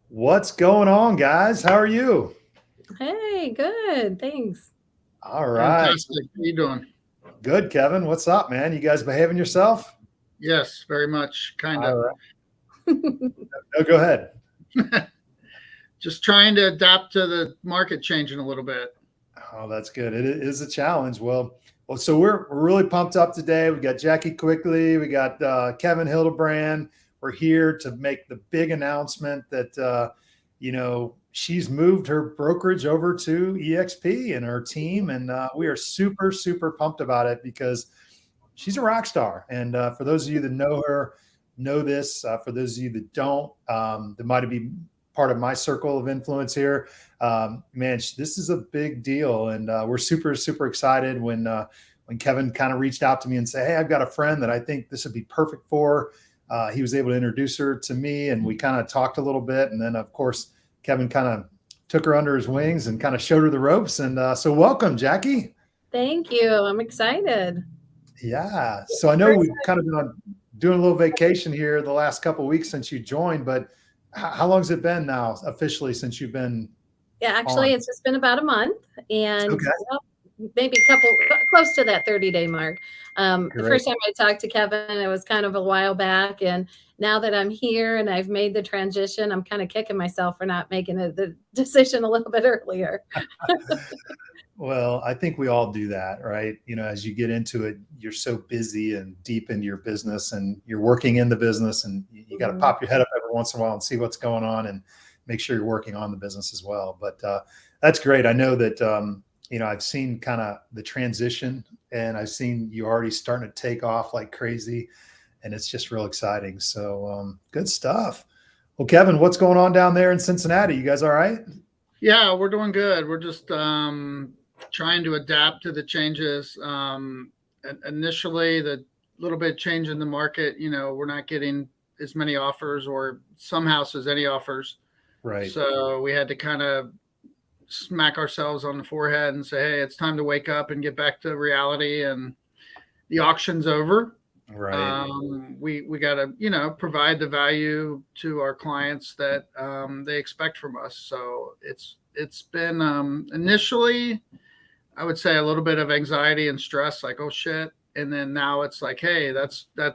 What's going on, guys? How are you? Hey, good. Thanks. All right. Fantastic. How you doing? Good, Kevin. What's up, man? You guys behaving yourself? Yes, very much. Kind All of. right. No, go ahead. Just trying to adapt to the market changing a little bit. Oh, that's good. It is a challenge. Well, so we're really pumped up today. We got Jackie Quigley. We got Kevin Hildebrand. We're here to make the big announcement that she's moved her brokerage over to EXP and her team, and we are super super pumped about it because she's a rock star. And for those of you that know her, know this. For those of you that don't, that might be part of my circle of influence here. Man, this is a big deal, and we're super super excited when Kevin kind of reached out to me and said, "Hey, I've got a friend that I think this would be perfect for." He was able to introduce her to me, and we kind of talked a little bit, and then of course Kevin kind of took her under his wings and kind of showed her the ropes. And so, welcome, Jackie. Thank you. I'm excited. Yeah. So I know we've kind of been doing a little vacation here the last couple of weeks since you joined, but how long has it been now officially since you've been Yeah, actually, on? it's just been about a month and Okay. maybe a couple close to that 30-day mark. The Great. first time I talked to Kevin, it was kind of a while back. And now that I'm here and I've made the transition, I'm kind of kicking myself for not making the decision a little bit earlier. Well, I think we all do that, right? As you get into it, you're so busy and deep into your business and you're working in the business, and you got to Mhm. pop your head up every once in a while and see what's going on and make sure you're working on the business as well. But that's great. I know that, I've seen kind of the transition, and I've seen you already starting to take off like crazy, and it's just real exciting. So good stuff. Well, Kevin, what's going on down there in Cincinnati? You guys all right? Yeah, we're doing good. We're just trying to adapt to the changes. Initially, the little bit change in the market, we're not getting as many offers or some houses any offers. Right. So we had to kind of smack ourselves on the forehead and say, hey, it's time to wake up and get back to reality. And the auction's over. Right. We got to provide the value to our clients that they expect from us. So it's been initially, I would say, a little bit of anxiety and stress, like, oh shit, and then now it's like, hey, that's the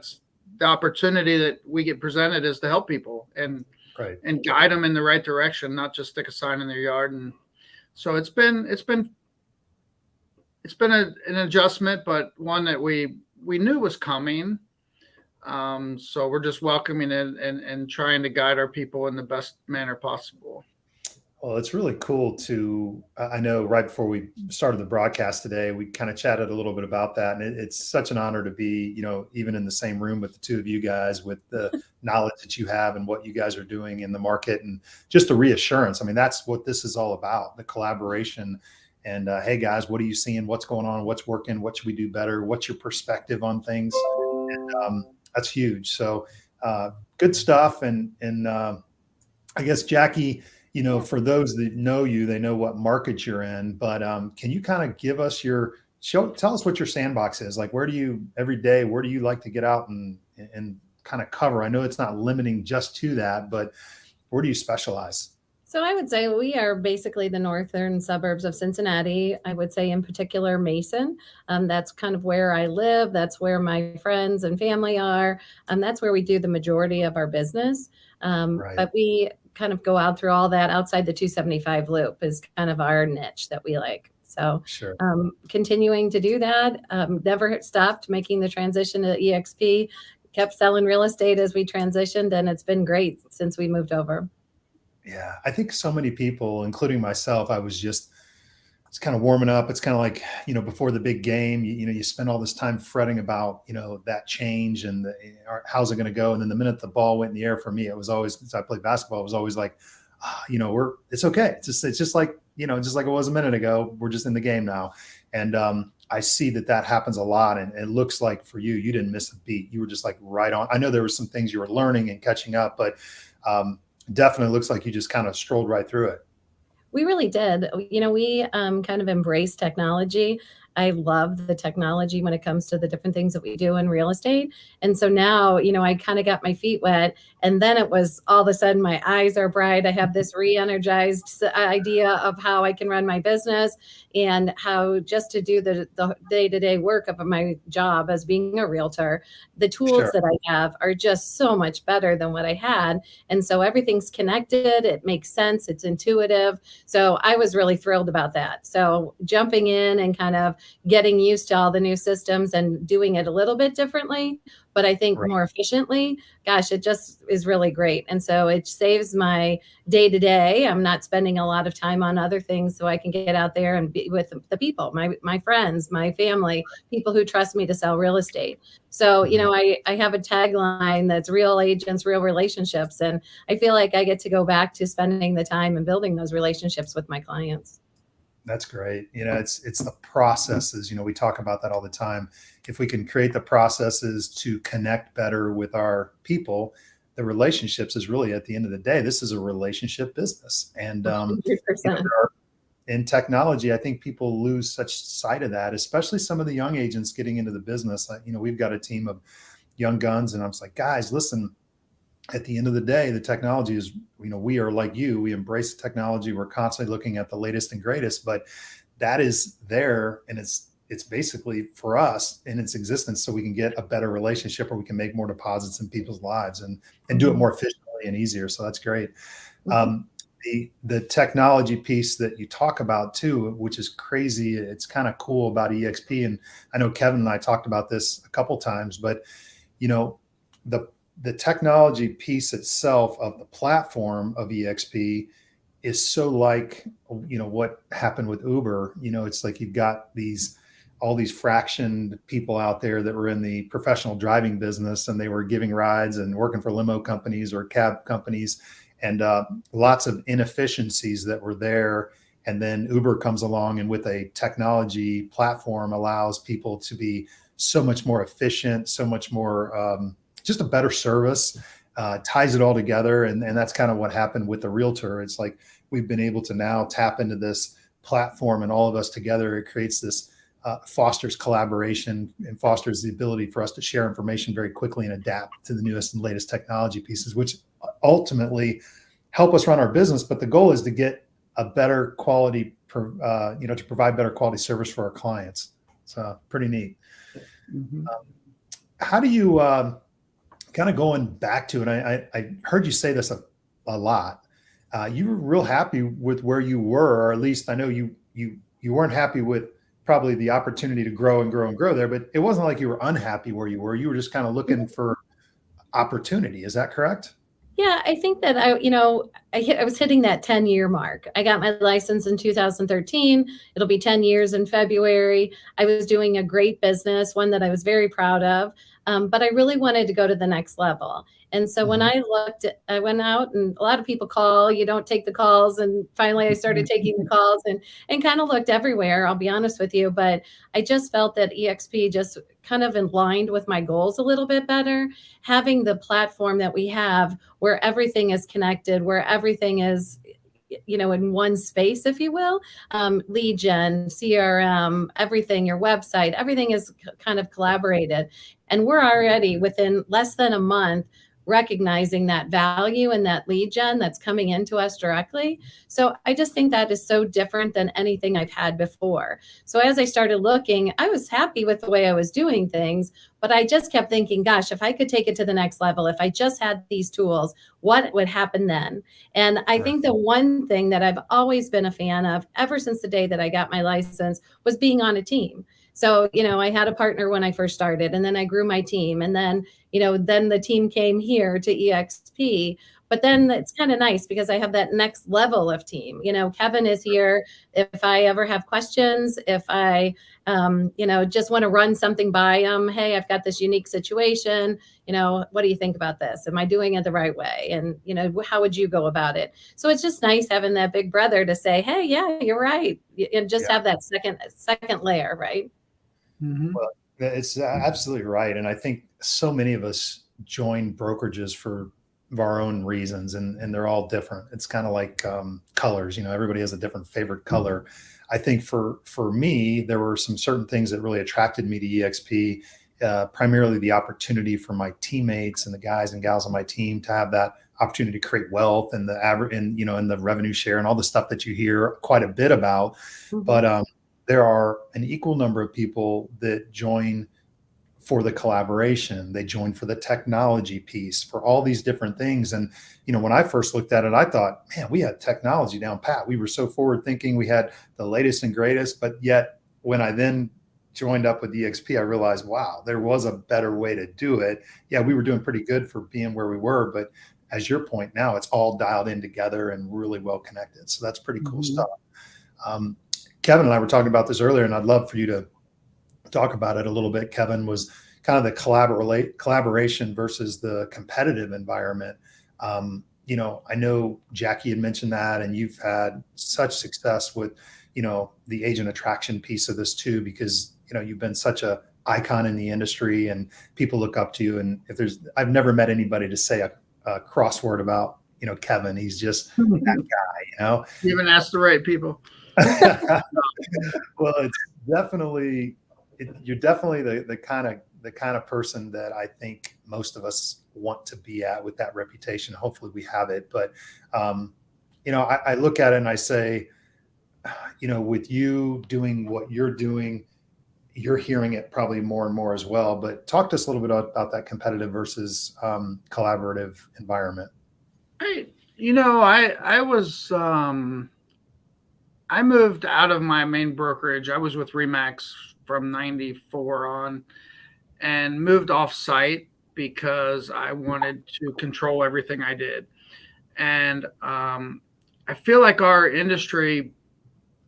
opportunity that we get presented is to help people Right. and guide them in the right direction, not just stick a sign in their yard. And so it's been an adjustment, but one that we knew was coming. So we're just welcoming it and trying to guide our people in the best manner possible. Well, it's really cool I know right before we started the broadcast today, we kind of chatted a little bit about that. And it's such an honor to be, even in the same room with the two of you guys, with the knowledge that you have and what you guys are doing in the market, and just the reassurance. I mean, that's what this is all about, the collaboration. And hey, guys, what are you seeing? What's going on? What's working? What should we do better? What's your perspective on things? That's huge. So good stuff. And I guess, Jackie, for those that know you, they know what market you're in. But can you kind of give us tell us what your sandbox is? Like, where do you every day? Where do you like to get out and kind of cover? I know it's not limiting just to that, but where do you specialize? So I would say we are basically the northern suburbs of Cincinnati. I would say in particular Mason. That's kind of where I live. That's where my friends and family are. That's where we do the majority of our business. Right. But we kind of go out through all that outside the 275 loop is kind of our niche that we like. So Sure. continuing to do that, never stopped making the transition to EXP, kept selling real estate as we transitioned, and it's been great since we moved over. Yeah, I think so many people, including myself, it's kind of warming up. It's kind of like, before the big game, you spend all this time fretting about, that change and how's it going to go. And then the minute the ball went in the air, for me, it was always, since I played basketball, it was always like, it's okay. It's just like, just like it was a minute ago. We're just in the game now. And I see that happens a lot. And it looks like for you, you didn't miss a beat. You were just like right on. I know there were some things you were learning and catching up, but definitely looks like you just kind of strolled right through it. We really did. We kind of embraced technology. I love the technology when it comes to the different things that we do in real estate. And so now, I kind of got my feet wet, and then it was all of a sudden my eyes are bright. I have this re-energized idea of how I can run my business and how just to do the day-to-day work of my job as being a realtor. The tools Sure. that I have are just so much better than what I had. And so everything's connected. It makes sense. It's intuitive. So I was really thrilled about that. So jumping in and kind of getting used to all the new systems and doing it a little bit differently, but I think Right. more efficiently, gosh, it just is really great. And so it saves my day to day. I'm not spending a lot of time on other things, so I can get out there and be with the people, my friends, my family, people who trust me to sell real estate. So, I have a tagline that's real agents, real relationships. And I feel like I get to go back to spending the time and building those relationships with my clients. That's great. It's the processes. We talk about that all the time. If we can create the processes to connect better with our people, the relationships is really, at the end of the day, this is a relationship business. And 100%. in technology, I think people lose such sight of that, especially some of the young agents getting into the business. We've got a team of young guns, and I'm just like, guys, listen, at the end of the day, the technology is, we are like you, we embrace the technology. We're constantly looking at the latest and greatest, but that is there. And it's basically for us in its existence, so we can get a better relationship, or we can make more deposits in people's lives and do it more efficiently and easier. So that's great. The technology piece that you talk about too, which is crazy. It's kind of cool about EXP. And I know Kevin and I talked about this a couple times, but the technology piece itself of the platform of EXP is so like, what happened with Uber. It's like you've got all these fractioned people out there that were in the professional driving business, and they were giving rides and working for limo companies or cab companies, and lots of inefficiencies that were there. And then Uber comes along, and with a technology platform allows people to be so much more efficient, so much more just a better service, ties it all together. And that's kind of what happened with the Realtor. It's like we've been able to now tap into this platform, and all of us together, it creates this, fosters collaboration and fosters the ability for us to share information very quickly and adapt to the newest and latest technology pieces, which ultimately help us run our business. But the goal is to get a better quality, to provide better quality service for our clients. So pretty neat. How do you, kind of going back to it, I heard you say this a lot. You were real happy with where you were, or at least I know you weren't happy with probably the opportunity to grow and grow and grow there, but it wasn't like you were unhappy where you were. You were just kind of looking for opportunity. Is that correct? Yeah, I think that I was hitting that 10-year mark. I got my license in 2013. It'll be 10 years in February. I was doing a great business, one that I was very proud of, but I really wanted to go to the next level. And so when I went out, and a lot of people call, you don't take the calls. And finally I started taking the calls and kind of looked everywhere, I'll be honest with you. But I just felt that EXP just kind of aligned with my goals a little bit better. Having the platform that we have where everything is connected, where everything is, in one space, if you will, lead gen, CRM, everything, your website, everything is kind of collaborated. And we're already within less than a month recognizing that value and that lead gen that's coming into us directly. So I just think that is so different than anything I've had before. So as I started looking, I was happy with the way I was doing things, but I just kept thinking, gosh, if I could take it to the next level, if I just had these tools, what would happen then? And I think the one thing that I've always been a fan of ever since the day that I got my license was being on a team. So, I had a partner when I first started, and then I grew my team. And then, then the team came here to EXP. But then it's kind of nice because I have that next level of team. Kevin is here. If I ever have questions, if I, just want to run something by him, hey, I've got this unique situation. What do you think about this? Am I doing it the right way? And, how would you go about it? So it's just nice having that big brother to say, hey, yeah, you're right. And just have that second layer, right? Well, it's absolutely right. And I think so many of us join brokerages for of our own reasons, and they're all different. It's kind of like colors. Everybody has a different favorite color. I think for me, there were some certain things that really attracted me to EXP. Primarily the opportunity for my teammates and the guys and gals on my team to have that opportunity to create wealth, and the average, and and the revenue share and all the stuff that you hear quite a bit about. Mm-hmm. But there are an equal number of people that join for the collaboration. They join for the technology piece, for all these different things. And when I first looked at it, I thought, man, we had technology down pat. We were so forward thinking. We had the latest and greatest. But yet, when I then joined up with EXP, I realized, wow, there was a better way to do it. Yeah, we were doing pretty good for being where we were, but as your point, now it's all dialed in together and really well connected. So that's pretty cool stuff. Kevin and I were talking about this earlier, and I'd love for you to talk about it a little bit. Kevin, was kind of the collaboration versus the competitive environment. I know Jackie had mentioned that, and you've had such success with, the agent attraction piece of this too, because, you've been such a icon in the industry and people look up to you. And I've never met anybody to say a crossword about, Kevin. He's just that guy, You haven't asked the right people. Well, it's definitely, you're definitely the kind of person that I think most of us want to be at, with that reputation. Hopefully we have it. But, I look at it and I say, with you doing what you're doing, you're hearing it probably more and more as well. But talk to us a little bit about that competitive versus collaborative environment. I moved out of my main brokerage. I was with Remax from 94 on, and moved off site because I wanted to control everything I did. And I feel like our industry,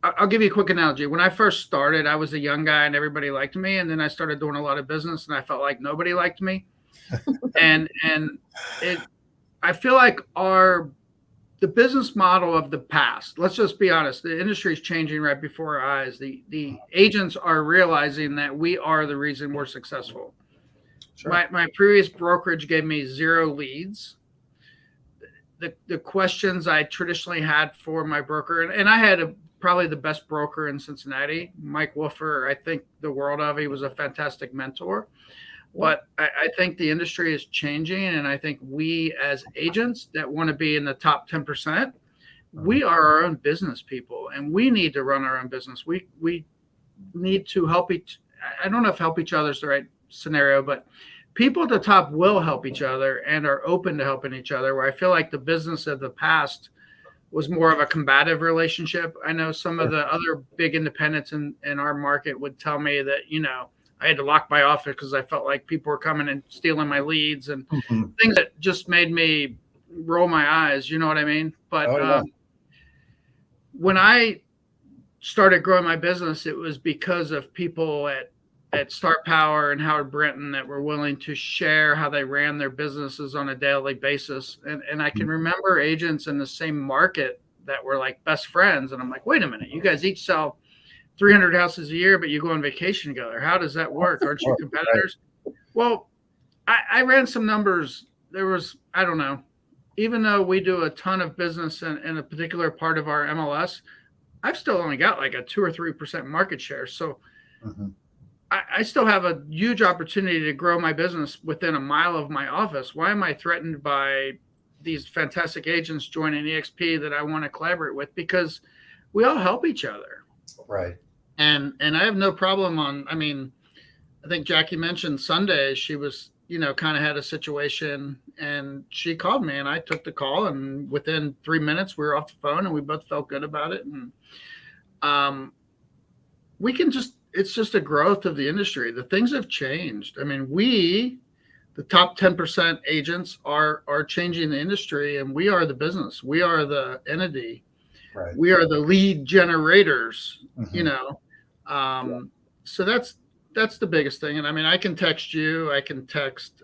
I'll give you a quick analogy. When I first started, I was a young guy and everybody liked me. And then I started doing a lot of business and I felt like nobody liked me. I feel like the business model of the past, let's just be honest, the industry is changing right before our eyes. The agents are realizing that we are the reason we're successful. Sure. My previous brokerage gave me 0 leads. The questions I traditionally had for my broker, and I had probably the best broker in Cincinnati, Mike Wolfer, I think the world of. He was a fantastic mentor. But I think the industry is changing, and I think we as agents that want to be in the top 10%, we are our own business people, and we need to run our own business. We need to help I don't know if help each other is the right scenario, but people at the top will help each other and are open to helping each other, where I feel like the business of the past was more of a combative relationship. I know some of the other big independents in our market would tell me that, I had to lock my office because I felt like people were coming and stealing my leads and things that just made me roll my eyes. You know what I mean? But when I started growing my business, it was because of people at Start Power and Howard Brinton that were willing to share how they ran their businesses on a daily basis. And I can remember agents in the same market that were like best friends. And I'm like, wait a minute, you guys each sell 300 houses a year, but you go on vacation together. How does that work? Aren't you competitors? Right. Well, I ran some numbers. There was, I don't know, even though we do a ton of business in a particular part of our MLS, I've still only got like a 2 or 3% market share. So I still have a huge opportunity to grow my business within a mile of my office. Why am I threatened by these fantastic agents joining EXP that I want to collaborate with? Because we all help each other. Right. And I have no problem I think Jackie mentioned Sunday, she was, kind of had a situation, and she called me and I took the call, and within 3 minutes we were off the phone and we both felt good about it. And it's just a growth of the industry. The things have changed. We, the top 10% agents are changing the industry, and we are the business. We are the entity. Right. We are the lead generators, So that's the biggest thing. And I can text you, I can text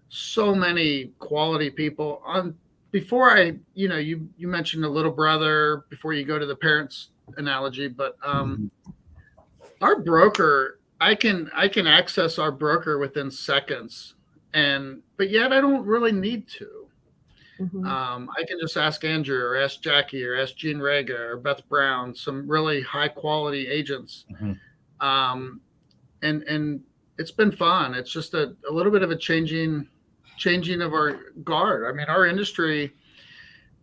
so many quality people before you mentioned a little brother before you go to the parents analogy, but our broker, I can access our broker within seconds but yet I don't really need to. Mhm. I can just ask Andrew or ask Jackie or ask Gene Rega or Beth Brown, some really high quality agents. Mhm. Um, and it's been fun. It's just a little bit of a changing of our guard. I mean, our industry,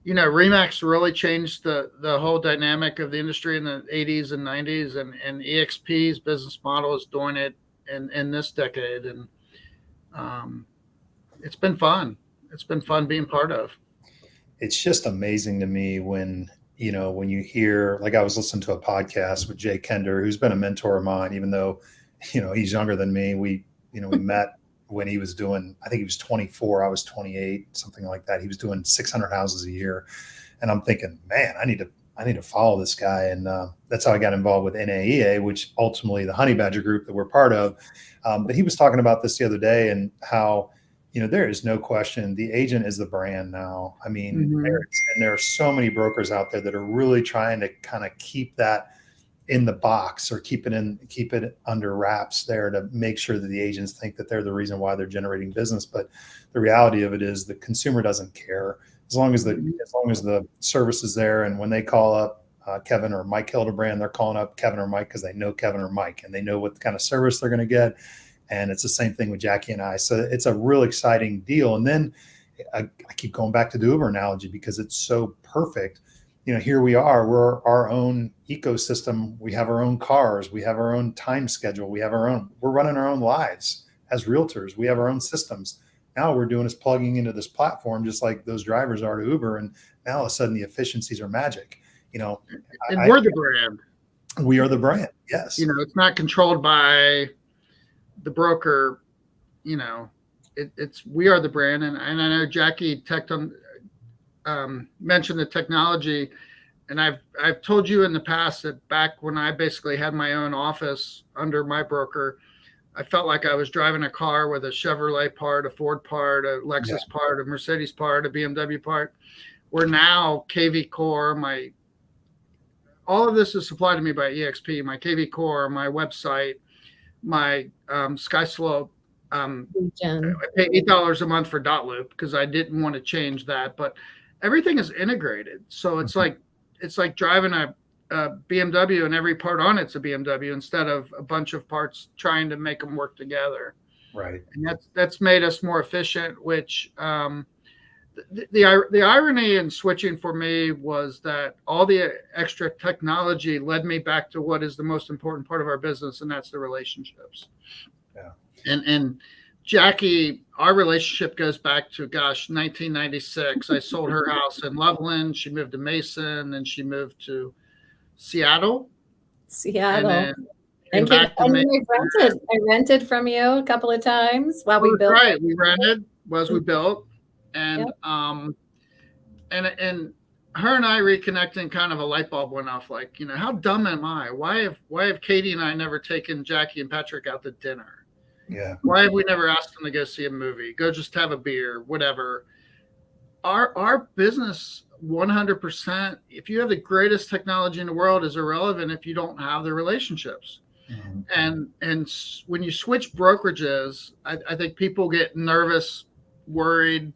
Remax really changed the whole dynamic of the industry in the 80s and 90s, and EXP's business model is doing it in this decade. And um, it's been fun. It's been fun being part of. It's just amazing to me when, when you hear, like I was listening to a podcast with Jay Kender, who's been a mentor of mine, even though, he's younger than me. We met when he was doing, I think he was 24, I was 28, something like that. He was doing 600 houses a year. And I'm thinking, man, I need to follow this guy. And that's how I got involved with NAEA, which ultimately the Honey Badger group that we're part of. But he was talking about this the other day and how, there is no question the agent is the brand now. I mean, there are so many brokers out there that are really trying to kind of keep that in the box or keep it under wraps there to make sure that the agents think that they're the reason why they're generating business. But the reality of it is the consumer doesn't care as long as the service is there. And when they call up Kevin or Mike Hildebrand, they're calling up Kevin or Mike because they know Kevin or Mike and they know what kind of service they're going to get. And it's the same thing with Jackie and I. So it's a real exciting deal. And then I keep going back to the Uber analogy because it's so perfect. Here we are, we're our own ecosystem. We have our own cars. We have our own time schedule. We're running our own lives as realtors. We have our own systems. Now what we're doing is plugging into this platform, just like those drivers are to Uber. And now all of a sudden the efficiencies are magic. And we're the brand. We are the brand. Yes. It's not controlled by the broker. We are the brand. And I know Jackie mentioned the technology, and I've told you in the past that back when I basically had my own office under my broker, I felt like I was driving a car with a Chevrolet part, a Ford part, a Lexus part, a Mercedes part, a BMW part. Where now KV Core, all of this is supplied to me by EXP, my KV Core, my website, my SkySlope. I pay $8 a month for Dotloop because I didn't want to change that, but everything is integrated. So it's like driving a BMW and every part on it's a BMW instead of a bunch of parts trying to make them work together. Right. And that's made us more efficient, which the irony in switching for me was that all the extra technology led me back to what is the most important part of our business, and that's the relationships. Yeah. And Jackie, our relationship goes back to 1996. I sold her house in Loveland. She moved to Mason, and she moved to Seattle. And I rented from you a couple of times while we built. Right, we rented as we built, and and her and I reconnecting, kind of a light bulb went off. Like, how dumb am I? Why have Katie and I never taken Jackie and Patrick out to dinner? Yeah. Why have we never asked them to go see a movie, go just have a beer, whatever? Our business, 100%, if you have the greatest technology in the world, is irrelevant if you don't have the relationships. And when you switch brokerages, I think people get nervous, worried.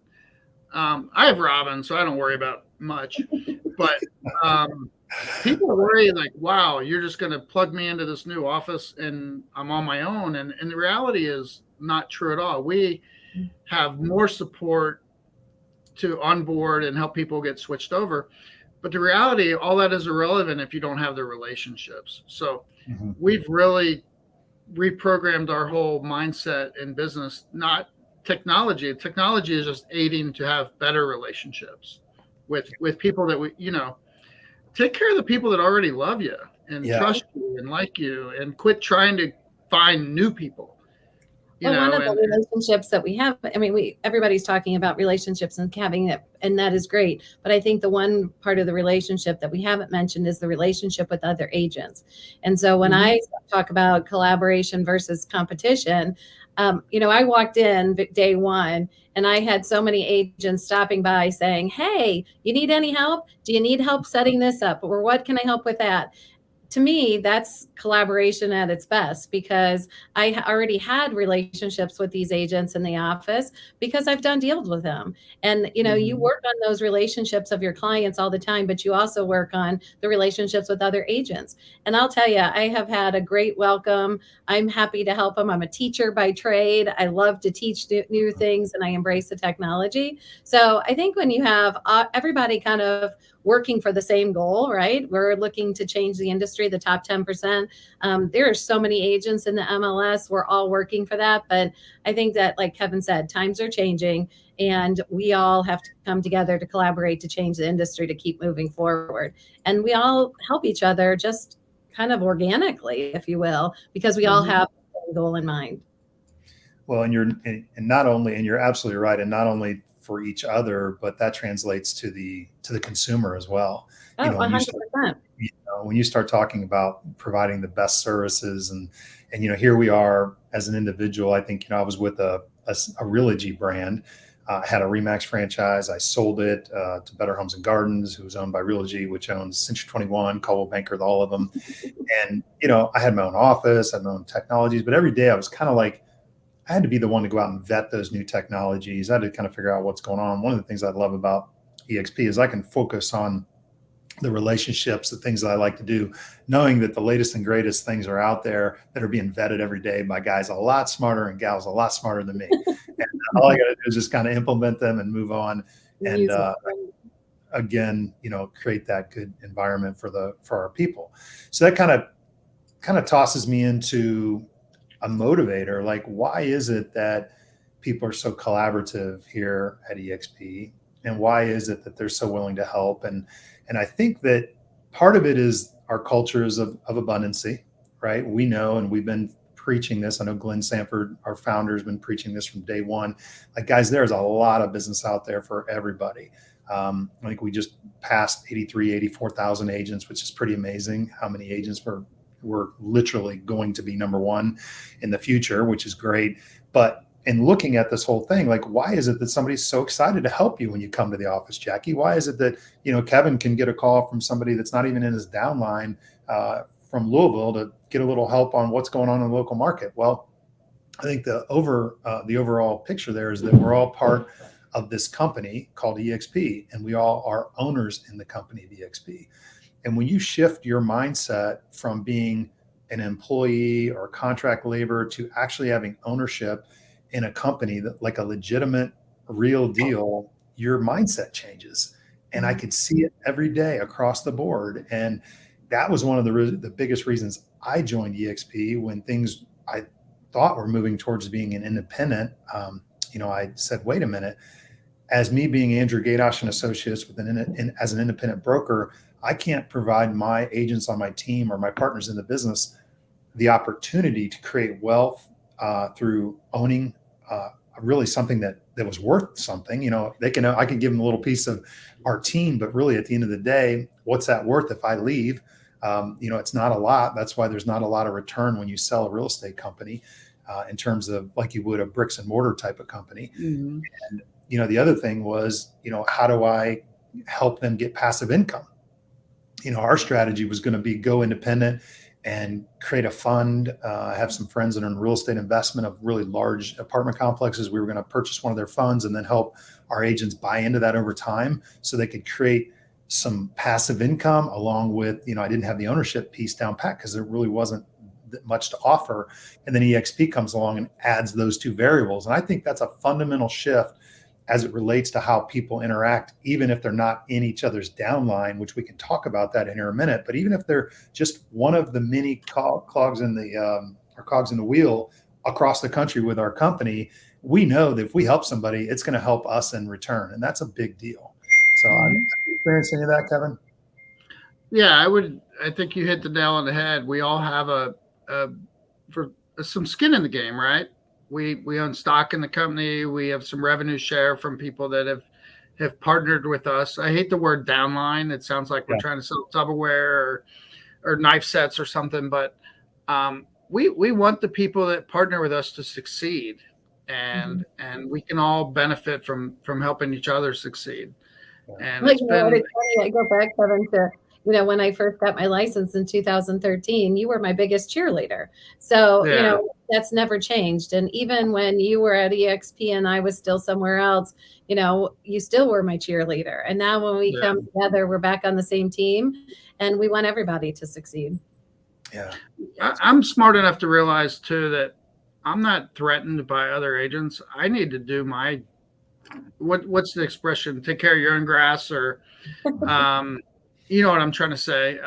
I have Robin, so I don't worry about much. But people worry like, wow, you're just going to plug me into this new office and I'm on my own. And the reality is not true at all. We have more support to onboard and help people get switched over. But the reality, all that is irrelevant if you don't have the relationships. So we've really reprogrammed our whole mindset in business, not technology. Technology is just aiding to have better relationships with people that take care of the people that already love you and trust you and like you, and quit trying to find new people. One of the relationships that we have, everybody's talking about relationships and having it, and that is great. But I think the one part of the relationship that we haven't mentioned is the relationship with other agents. And so when I talk about collaboration versus competition, I walked in day one and I had so many agents stopping by saying, hey, you need any help? Do you need help setting this up? Or what can I help with that? to me, that's collaboration at its best, because I already had relationships with these agents in the office because I've done deals with them. And, you work on those relationships of your clients all the time, but you also work on the relationships with other agents. And I'll tell you, I have had a great welcome. I'm happy to help them. I'm a teacher by trade. I love to teach new things, and I embrace the technology. So I think when you have everybody kind of working for the same goal, right? We're looking to change the industry, the top 10%. There are so many agents in the MLS. We're all working for that. But I think that, like Kevin said, times are changing, and we all have to come together to collaborate to change the industry, to keep moving forward. And we all help each other just kind of organically, if you will, because we all have the same goal in mind. Well, and not only, and you're absolutely right, and not only for each other, but that translates to the consumer as well. Oh, 100%. When you start talking about providing the best services, and here we are as an individual. I think I was with a Realty brand. Had a Remax franchise. I sold it to Better Homes and Gardens, who was owned by Realty, which owns Century 21, Coldwell Banker, all of them. And I had my own office, I had my own technologies, but every day I was kind of like, I had to be the one to go out and vet those new technologies. I had to kind of figure out what's going on. One of the things I love about EXP is I can focus on the relationships, the things that I like to do, knowing that the latest and greatest things are out there that are being vetted every day by guys a lot smarter and gals a lot smarter than me. And all I got to do is just kind of implement them and move on. And again, create that good environment for our people. So that kind of tosses me into a motivator. Like, why is it that people are so collaborative here at EXP, and why is it that they're so willing to help? And I think that part of it is our cultures of abundancy, right? We know, and we've been preaching this. I know Glenn Sanford, our founder, has been preaching this from day one. Like, guys, there's a lot of business out there for everybody. I think we just passed 84,000 agents, which is pretty amazing. How many agents we're literally going to be number one in the future, which is great. But in looking at this whole thing, like, why is it that somebody's so excited to help you when you come to the office, Jackie? Why is it that, Kevin can get a call from somebody that's not even in his downline from Louisville to get a little help on what's going on in the local market? Well, I think the overall picture there is that we're all part of this company called EXP, and we all are owners in the company of EXP. And when you shift your mindset from being an employee or contract labor to actually having ownership in a company, that like a legitimate, real deal, your mindset changes. And I could see it every day across the board. And that was one of the biggest reasons I joined EXP when things I thought were moving towards being an independent. I said, wait a minute, as me being Andrew Gadosh and Associates as an independent broker, I can't provide my agents on my team or my partners in the business the opportunity to create wealth through owning really something that was worth something. I can give them a little piece of our team, but really at the end of the day, what's that worth if I leave? It's not a lot. That's why there's not a lot of return when you sell a real estate company in terms of like you would a bricks and mortar type of company. Mm-hmm. And, the other thing was, how do I help them get passive income? Our strategy was going to be go independent and create a fund. I have some friends that are in real estate investment of really large apartment complexes. We were going to purchase one of their funds and then help our agents buy into that over time so they could create some passive income along with, I didn't have the ownership piece down pat because there really wasn't much to offer. And then EXP comes along and adds those two variables. And I think that's a fundamental shift as it relates to how people interact, even if they're not in each other's downline, which we can talk about that in here a minute. But even if they're just one of the many cogs in the wheel across the country with our company, we know that if we help somebody, it's going to help us in return, and that's a big deal. So, have you experienced any of that, Kevin? Yeah, I think you hit the nail on the head. We all have some skin in the game, right? We own stock in the company. We have some revenue share from people that have partnered with us. I hate the word downline. It sounds like we're trying to sell Tupperware or knife sets or something, but we want the people that partner with us to succeed, and we can all benefit from helping each other succeed. And I go back, Kevin, to when I first got my license in 2013, you were my biggest cheerleader. So, Yeah. that's never changed. And even when you were at EXP and I was still somewhere else, you still were my cheerleader. And now when we Yeah. come together, we're back on the same team and we want everybody to succeed. Yeah. I'm smart enough to realize too that I'm not threatened by other agents. I need to do my what's the expression? Take care of your own grass, or you know what I'm trying to say.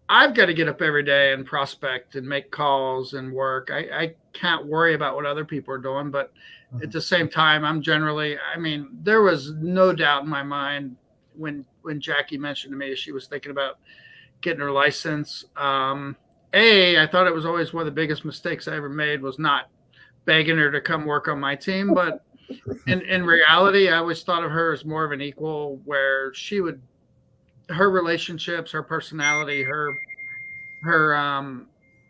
I've got to get up every day and prospect and make calls and work. I can't worry about what other people are doing, but at the same time, there was no doubt in my mind when Jackie mentioned to me she was thinking about getting her license. I thought it was always one of the biggest mistakes I ever made was not begging her to come work on my team. But in reality, I always thought of her as more of an equal, where her relationships, her personality, her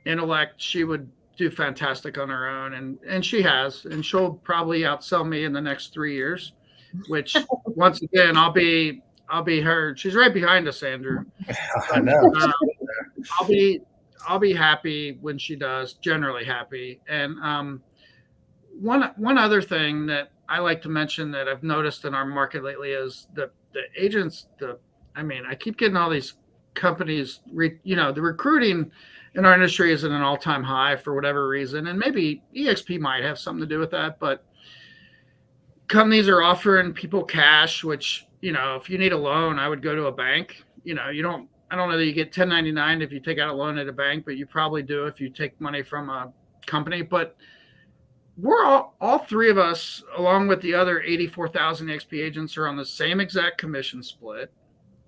intellect, she would do fantastic on her own, and she has, and she'll probably outsell me in the next 3 years, which once again I'll be her. She's right behind us, Andrew. I know. I'll be happy when she does. Generally happy. And one other thing that I like to mention that I've noticed in our market lately is the agents. I keep getting all these companies. The recruiting in our industry is at an all-time high for whatever reason, and maybe EXP might have something to do with that. But companies are offering people cash, which if you need a loan, I would go to a bank. I don't know that you get 1099 if you take out a loan at a bank, but you probably do if you take money from a company. But we're all three of us, along with the other 84,000 XP agents, are on the same exact commission split.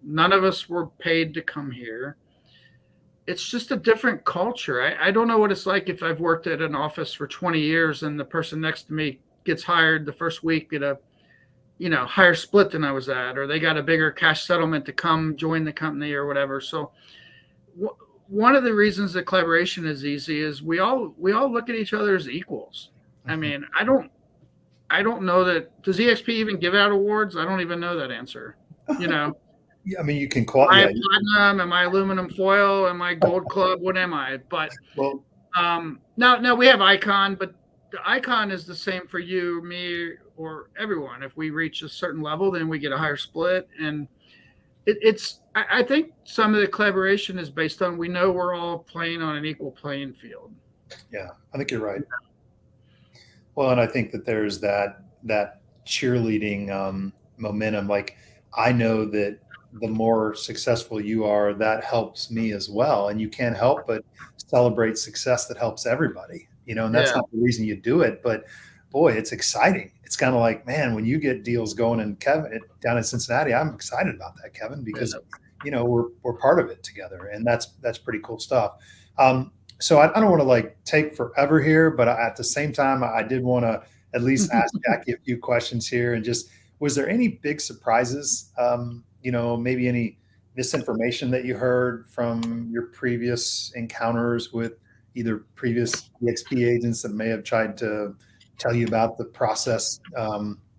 None of us were paid to come here. It's just a different culture. I don't know what it's like if I've worked at an office for 20 years and the person next to me gets hired the first week at a higher split than I was at, or they got a bigger cash settlement to come join the company or whatever. So one of the reasons that collaboration is easy is we all look at each other as equals. I don't know that, does EXP even give out awards? I don't even know that answer. Yeah, you can am I platinum? Am I aluminum foil? Am I gold club? What am I? But now we have icon, but the icon is the same for you, me, or everyone. If we reach a certain level, then we get a higher split. And I think some of the collaboration is based on, we know we're all playing on an equal playing field. Yeah, I think you're right. Well, and I think that there's that cheerleading momentum. Like, I know that the more successful you are, that helps me as well. And you can't help but celebrate success that helps everybody, and that's not the reason you do it. But boy, it's exciting. It's kind of like, man, when you get deals going, and Kevin down in Cincinnati, I'm excited about that, Kevin, because we're part of it together, and that's pretty cool stuff. So I don't want to take forever here, but at the same time, I did want to at least ask Jackie a few questions here. And just, was there any big surprises? Maybe any misinformation that you heard from your previous encounters with either previous EXP agents that may have tried to tell you about the process?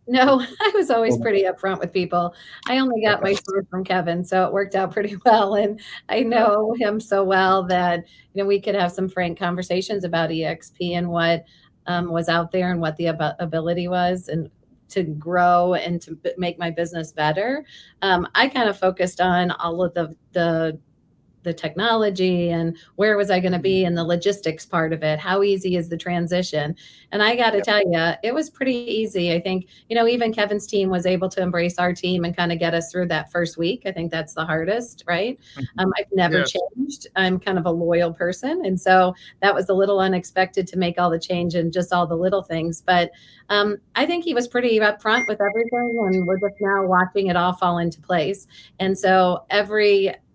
No, I was always pretty upfront with people. I only got my source from Kevin, so it worked out pretty well. And I know him so well that, we could have some frank conversations about EXP and what was out there and what the ability was, and to grow and to make my business better. I kind of focused on all of the technology and where was I going to be and the logistics part of it. How easy is the transition? And I got to tell you, it was pretty easy. I think, even Kevin's team was able to embrace our team and kind of get us through that first week. I think that's the hardest, right? I've never changed. I'm kind of a loyal person. And so that was a little unexpected to make all the change and just all the little things. But I think he was pretty upfront with everything, and we're just now watching it all fall into place. And so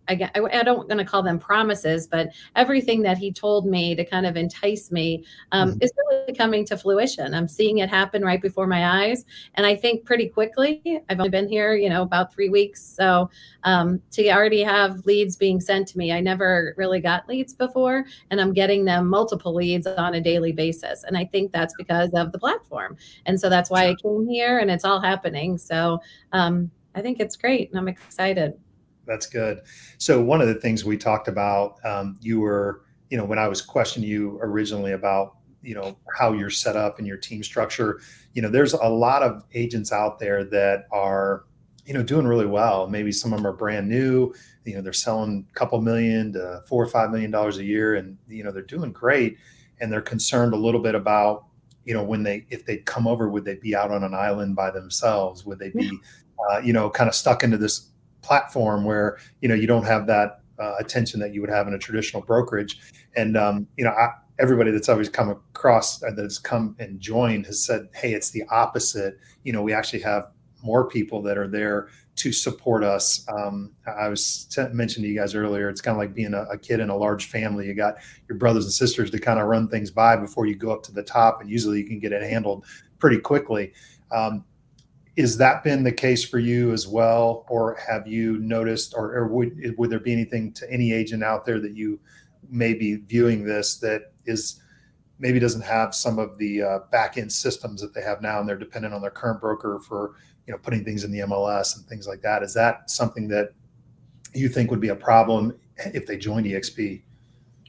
I don't going to call them promises, but everything that he told me to kind of entice me is really coming to fruition. I'm seeing it happen right before my eyes. And I think pretty quickly. I've only been here, about 3 weeks. So to already have leads being sent to me, I never really got leads before, and I'm getting them multiple leads on a daily basis. And I think that's because of the platform. And so that's why I came here, and it's all happening. So I think it's great, and I'm excited. That's good. So one of the things we talked about, you were, when I was questioning you originally about, how you're set up and your team structure, there's a lot of agents out there that are, doing really well. Maybe some of them are brand new, they're selling a couple million to $4 or $5 million a year, and, they're doing great. And they're concerned a little bit about, if they'd come over, would they be out on an island by themselves? Would they be, kind of stuck into this platform where you don't have that attention that you would have in a traditional brokerage. And everybody that's always come across that's come and joined has said, hey, it's the opposite. We actually have more people that are there to support us. I was mentioning to you guys earlier, it's kind of like being a kid in a large family. You got your brothers and sisters to kind of run things by before you go up to the top, and usually you can get it handled pretty quickly. Is that been the case for you as well? Or have you noticed, or would there be anything to any agent out there that you may be viewing this that is maybe doesn't have some of the back end systems that they have now, and they're dependent on their current broker for, putting things in the MLS and things like that? Is that something that you think would be a problem if they joined EXP?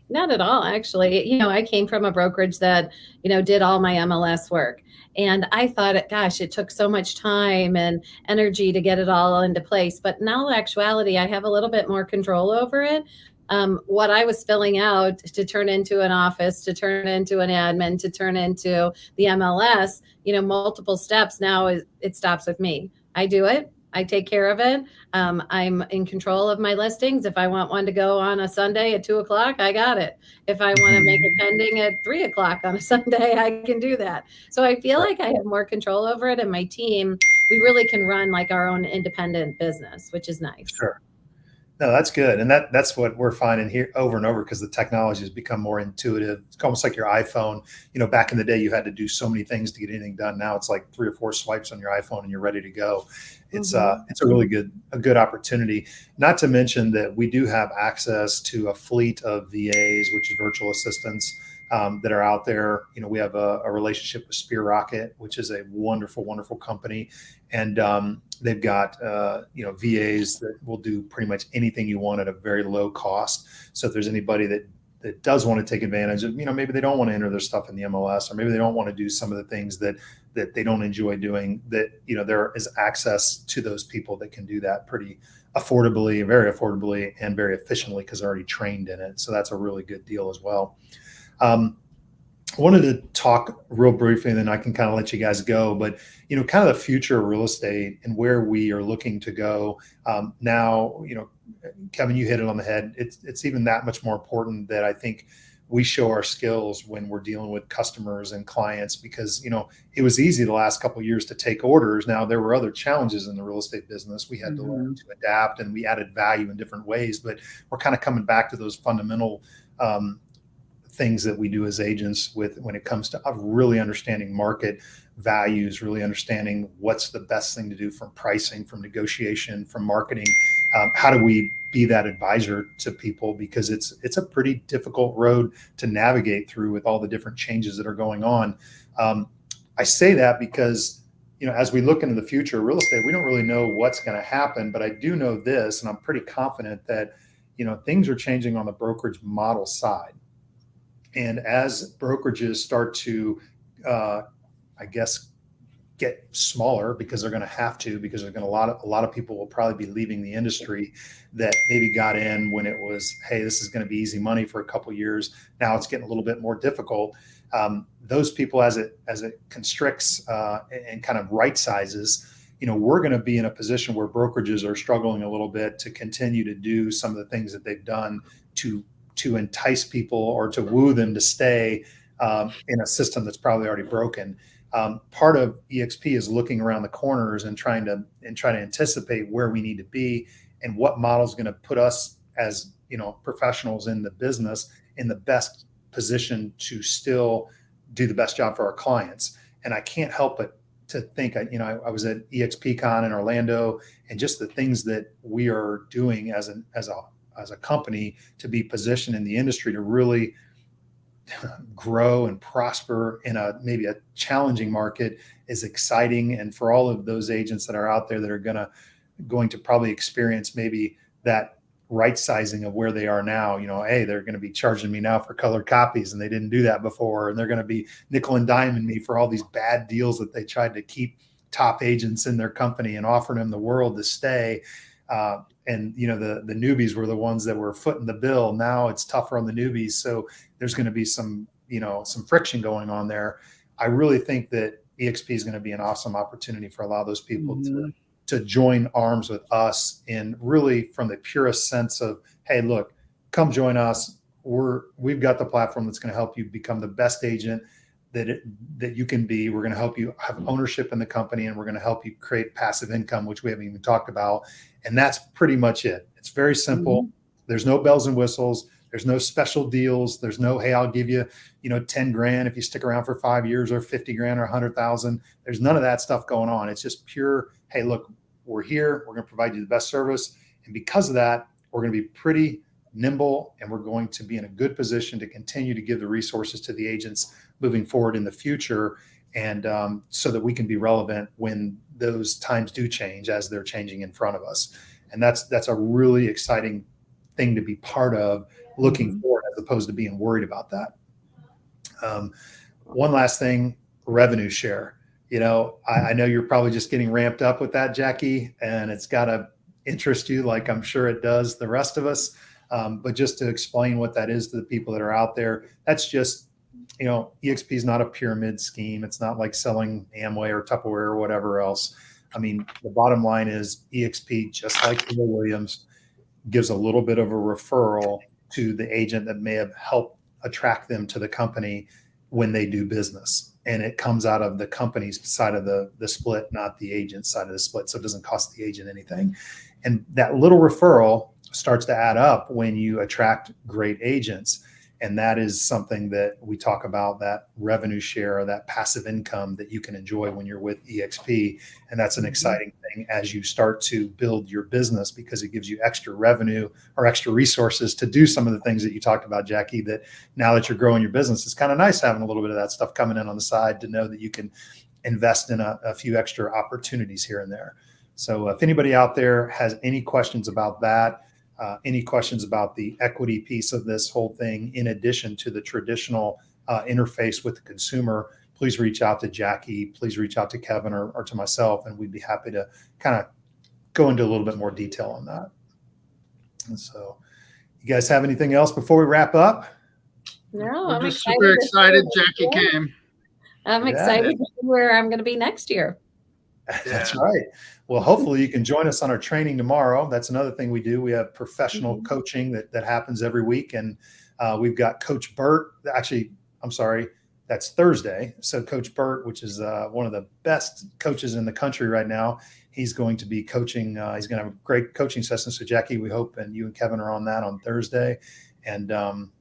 Not at all, actually. I came from a brokerage that, did all my MLS work. And I thought, gosh, it took so much time and energy to get it all into place. But in all actuality, I have a little bit more control over it. What I was filling out to turn into an office, to turn into an admin, to turn into the MLS, multiple steps now, it stops with me. I do it. I take care of it. I'm in control of my listings. If I want one to go on a Sunday at 2:00, I got it. If I want to make it pending at 3:00 on a Sunday, I can do that. So I feel like I have more control over it, and my team, we really can run like our own independent business, which is nice. Sure. No, that's good. And that's what we're finding here over and over, because the technology has become more intuitive. It's almost like your iPhone. Back in the day, you had to do so many things to get anything done. Now it's like 3 or 4 swipes on your iPhone and you're ready to go. It's it's a really good opportunity. Not to mention that we do have access to a fleet of VAs, which is virtual assistants, that are out there. We have a relationship with Spear Rocket, which is a wonderful, wonderful company. And they've got, VAs that will do pretty much anything you want at a very low cost. So if there's anybody that does want to take advantage of, maybe they don't want to enter their stuff in the MLS, or maybe they don't want to do some of the things that they don't enjoy doing, that, there is access to those people that can do that pretty affordably, very affordably, and very efficiently, because they're already trained in it. So that's a really good deal as well. I wanted to talk real briefly, and then I can kind of let you guys go, but, kind of the future of real estate and where we are looking to go. Now, Kevin, you hit it on the head. It's even that much more important that I think we show our skills when we're dealing with customers and clients, because, it was easy the last couple of years to take orders. Now, there were other challenges in the real estate business. We had to learn to adapt, and we added value in different ways, but we're kind of coming back to those fundamental things that we do as agents when it comes to really understanding market values, really understanding what's the best thing to do, from pricing, from negotiation, from marketing. How do we be that advisor to people? Because it's a pretty difficult road to navigate through with all the different changes that are going on. I say that because, as we look into the future of real estate, we don't really know what's going to happen, but I do know this, and I'm pretty confident that, things are changing on the brokerage model side. And as brokerages start to, get smaller, because they're going to have to, because there's going to a lot of people will probably be leaving the industry that maybe got in when it was, hey, this is going to be easy money for a couple of years. Now it's getting a little bit more difficult. Those people, as it constricts and kind of right sizes, we're going to be in a position where brokerages are struggling a little bit to continue to do some of the things that they've done to entice people or to woo them to stay in a system that's probably already broken. Part of EXP is looking around the corners and trying to anticipate where we need to be and what model is going to put us as professionals in the business in the best position to still do the best job for our clients. And I can't help but to think, I was at EXPCon in Orlando, and just the things that we are doing as a company to be positioned in the industry to really grow and prosper in maybe a challenging market is exciting. And for all of those agents that are out there that are going to probably experience maybe that right sizing of where they are now. Hey, they're going to be charging me now for colored copies, and they didn't do that before. And they're going to be nickel and diming me for all these bad deals that they tried to keep top agents in their company and offering them the world to stay. And the newbies were the ones that were footing the bill. Now it's tougher on the newbies. So there's going to be some friction going on there. I really think that EXP is going to be an awesome opportunity for a lot of those people to join arms with us, and really from the purest sense of, hey, look, come join us. We've got the platform that's going to help you become the best agent that you can be. We're going to help you have ownership in the company, and we're going to help you create passive income, which we haven't even talked about. And that's pretty much it. It's very simple. There's no bells and whistles. There's no special deals. There's no, hey, I'll give you, 10 grand if you stick around for 5 years, or 50 grand or 100,000. There's none of that stuff going on. It's just pure, hey, look, we're here. We're going to provide you the best service. And because of that, we're going to be pretty nimble, and we're going to be in a good position to continue to give the resources to the agents moving forward in the future. And so that we can be relevant when those times do change, as they're changing in front of us. And that's a really exciting thing to be part of, looking forward, as opposed to being worried about that. One last thing, revenue share. I know you're probably just getting ramped up with that, Jackie, and it's got to interest you like I'm sure it does the rest of us. But just to explain what that is to the people that are out there, that's just, EXP is not a pyramid scheme. It's not like selling Amway or Tupperware or whatever else. I mean, the bottom line is EXP, just like Bill Williams, gives a little bit of a referral to the agent that may have helped attract them to the company when they do business. And it comes out of the company's side of the split, not the agent's side of the split. So it doesn't cost the agent anything. And that little referral starts to add up when you attract great agents. And that is something that we talk about, that revenue share, or that passive income that you can enjoy when you're with EXP. And that's an exciting thing as you start to build your business, because it gives you extra revenue or extra resources to do some of the things that you talked about, Jackie, that now that you're growing your business, it's kind of nice having a little bit of that stuff coming in on the side, to know that you can invest in a few extra opportunities here and there. So if anybody out there has any questions about that, any questions about the equity piece of this whole thing, in addition to the traditional interface with the consumer, please reach out to Jackie, please reach out to Kevin or to myself, and we'd be happy to kind of go into a little bit more detail on that. And so, you guys have anything else before we wrap up? No, We're I'm just super excited Jackie came. I'm excited to see where I'm going to be next year. That's right. Well, hopefully you can join us on our training tomorrow. That's another thing we do. We have professional coaching that happens every week. And we've got Coach Burt. Actually, I'm sorry, that's Thursday. So Coach Burt, which is one of the best coaches in the country right now, he's going to be coaching. He's going to have a great coaching session. So Jackie, we hope, and you and Kevin are on that on Thursday. And,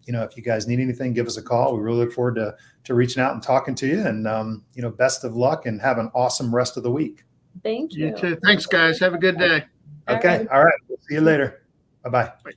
if you guys need anything, give us a call. We really look forward to reaching out and talking to you. And, best of luck, and have an awesome rest of the week. Thank you. You too. Thanks, guys. Have a good day. Okay. All right. We'll see you later. Bye-bye. Bye.